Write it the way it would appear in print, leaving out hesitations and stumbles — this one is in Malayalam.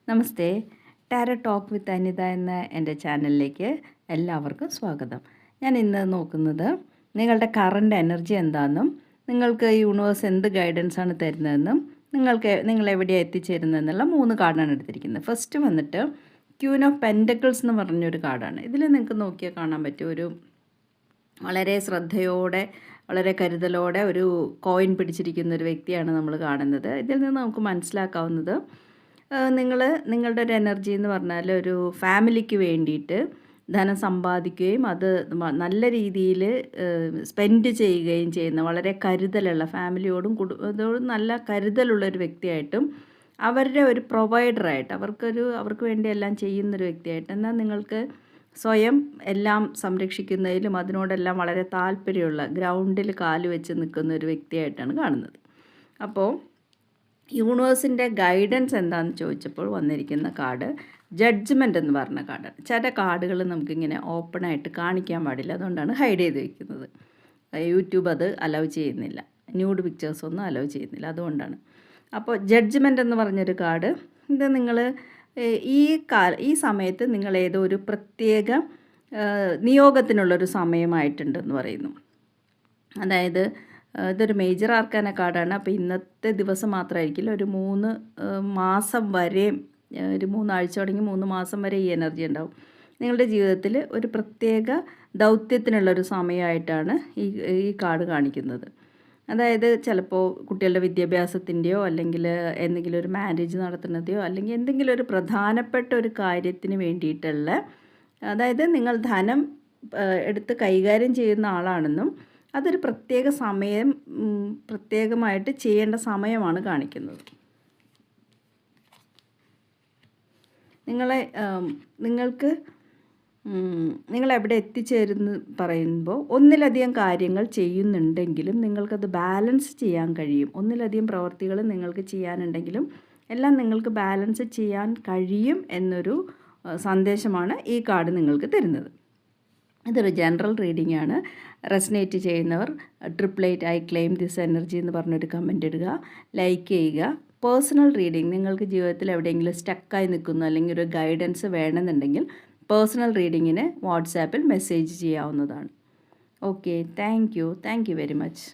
Namaste. Tarot talk with Anitha എന്ന എൻ്റെ ചാനലിലേക്ക് എല്ലാവർക്കും സ്വാഗതം. ഞാൻ ഇന്ന് നോക്കുന്നത് നിങ്ങളുടെ കറണ്ട് എനർജി എന്താണെന്നും നിങ്ങൾക്ക് യൂണിവേഴ്സ് എന്ത് ഗൈഡൻസാണ് തരുന്നതെന്നും നിങ്ങൾ എവിടെയാണ് എത്തിച്ചേരുന്നതെന്നുള്ള 3 കാർഡാണ് എടുത്തിരിക്കുന്നത്. ഫസ്റ്റ് വന്നിട്ട് ക്യൂൻ ഓഫ് പെൻറ്റക്കിൾസ് എന്ന് പറഞ്ഞൊരു കാർഡാണ്. ഇതിൽ നിങ്ങൾക്ക് നോക്കിയാൽ കാണാൻ പറ്റും ഒരു വളരെ ശ്രദ്ധയോടെ വളരെ കരുതലോടെ ഒരു കോയിൻ പിടിച്ചിരിക്കുന്ന ഒരു വ്യക്തിയാണ് നമ്മൾ കാണുന്നത്. ഇതിൽ നിന്ന് നമുക്ക് മനസ്സിലാക്കാവുന്നത് നിങ്ങളുടെ ഒരു എനർജി എന്ന് പറഞ്ഞാൽ ഒരു ഫാമിലിക്ക് വേണ്ടിയിട്ട് ധനം സമ്പാദിക്കുകയും അത് നല്ല രീതിയിൽ സ്പെൻഡ് ചെയ്യുകയും ചെയ്യുന്ന വളരെ കരുതലുള്ള ഫാമിലിയോടും കുടുംബത്തോടും നല്ല കരുതലുള്ളൊരു വ്യക്തിയായിട്ടും അവരുടെ ഒരു പ്രൊവൈഡറായിട്ട് അവർക്ക് വേണ്ടി എല്ലാം ചെയ്യുന്നൊരു വ്യക്തിയായിട്ട് എന്നാൽ നിങ്ങൾക്ക് സ്വയം എല്ലാം സംരക്ഷിക്കുന്നതിലും അതിനോടെല്ലാം വളരെ താല്പര്യമുള്ള ഗ്രൗണ്ടിൽ കാല് വെച്ച് നിൽക്കുന്ന ഒരു വ്യക്തിയായിട്ടാണ് കാണുന്നത്. അപ്പോൾ യൂണിവേഴ്സിൻ്റെ ഗൈഡൻസ് എന്താണെന്ന് ചോദിച്ചപ്പോൾ വന്നിരിക്കുന്ന കാർഡ് ജഡ്ജ്മെൻ്റ് എന്ന് പറഞ്ഞ കാർഡാണ്. ചില കാർഡുകൾ നമുക്കിങ്ങനെ ഓപ്പണായിട്ട് കാണിക്കാൻ പാടില്ല, അതുകൊണ്ടാണ് ഹൈഡ് ചെയ്ത് വയ്ക്കുന്നത്. യൂട്യൂബ് അത് അലൗ ചെയ്യുന്നില്ല, ന്യൂഡ് പിക്ചേഴ്സൊന്നും അലൗ ചെയ്യുന്നില്ല, അതുകൊണ്ടാണ്. അപ്പോൾ ജഡ്ജ്മെൻ്റ് എന്ന് പറഞ്ഞൊരു കാർഡ്, ഇത് നിങ്ങൾ ഈ സമയത്ത് നിങ്ങൾ ഏതോ ഒരു പ്രത്യേക നിയോഗത്തിനുള്ളൊരു സമയമായിട്ടുണ്ടെന്ന് പറയുന്നു. അതായത് ഇതൊരു മേജർ ആർക്കാന കാർഡാണ്. അപ്പോൾ ഇന്നത്തെ ദിവസം മാത്രമായിരിക്കില്ല, ഒരു 3 മാസം വരെ, ഒരു 3 ആഴ്ച തുടങ്ങി 3 മാസം വരെ ഈ എനർജി ഉണ്ടാവും. നിങ്ങളുടെ ജീവിതത്തിൽ ഒരു പ്രത്യേക ദൗത്യത്തിനുള്ളൊരു സമയമായിട്ടാണ് ഈ കാർഡ് കാണിക്കുന്നത്. അതായത് ചിലപ്പോൾ കുട്ടികളുടെ വിദ്യാഭ്യാസത്തിൻ്റെയോ അല്ലെങ്കിൽ എന്തെങ്കിലും ഒരു മാരേജ് നടത്തുന്നതെയോ അല്ലെങ്കിൽ എന്തെങ്കിലും ഒരു പ്രധാനപ്പെട്ട ഒരു കാര്യത്തിന് വേണ്ടിയിട്ടുള്ള, അതായത് നിങ്ങൾ ധനം എടുത്ത് കൈകാര്യം ചെയ്യുന്ന ആളാണെന്നും അതൊരു പ്രത്യേക സമയം പ്രത്യേകമായിട്ട് ചെയ്യേണ്ട സമയമാണ് കാണിക്കുന്നത്. നിങ്ങളെവിടെ എത്തിച്ചേരുന്നു പറയുമ്പോൾ ഒന്നിലധികം കാര്യങ്ങൾ ചെയ്യുന്നുണ്ടെങ്കിലും നിങ്ങൾക്കത് ബാലൻസ് ചെയ്യാൻ കഴിയും. ഒന്നിലധികം പ്രവൃത്തികൾ നിങ്ങൾക്ക് ചെയ്യാനുണ്ടെങ്കിലും എല്ലാം നിങ്ങൾക്ക് ബാലൻസ് ചെയ്യാൻ കഴിയും എന്നൊരു സന്ദേശമാണ് ഈ കാർഡ് നിങ്ങൾക്ക് തരുന്നത്. ഇതൊരു ജനറൽ റീഡിംഗ് ആണ്. റെസനേറ്റ് ചെയ്യുന്നവർ 888 ഐ ക്ലെയിം ദിസ് എനർജി എന്ന് പറഞ്ഞൊരു കമൻ്റ് ഇടുക, ലൈക്ക് ചെയ്യുക. പേഴ്സണൽ റീഡിംഗ്, നിങ്ങൾക്ക് ജീവിതത്തിൽ എവിടെയെങ്കിലും സ്റ്റക്കായി നിൽക്കുന്നു അല്ലെങ്കിൽ ഒരു ഗൈഡൻസ് വേണമെന്നുണ്ടെങ്കിൽ പേഴ്സണൽ റീഡിങ്ങിന് വാട്സാപ്പിൽ മെസ്സേജ് ചെയ്യാവുന്നതാണ്. Okay, thank you very much.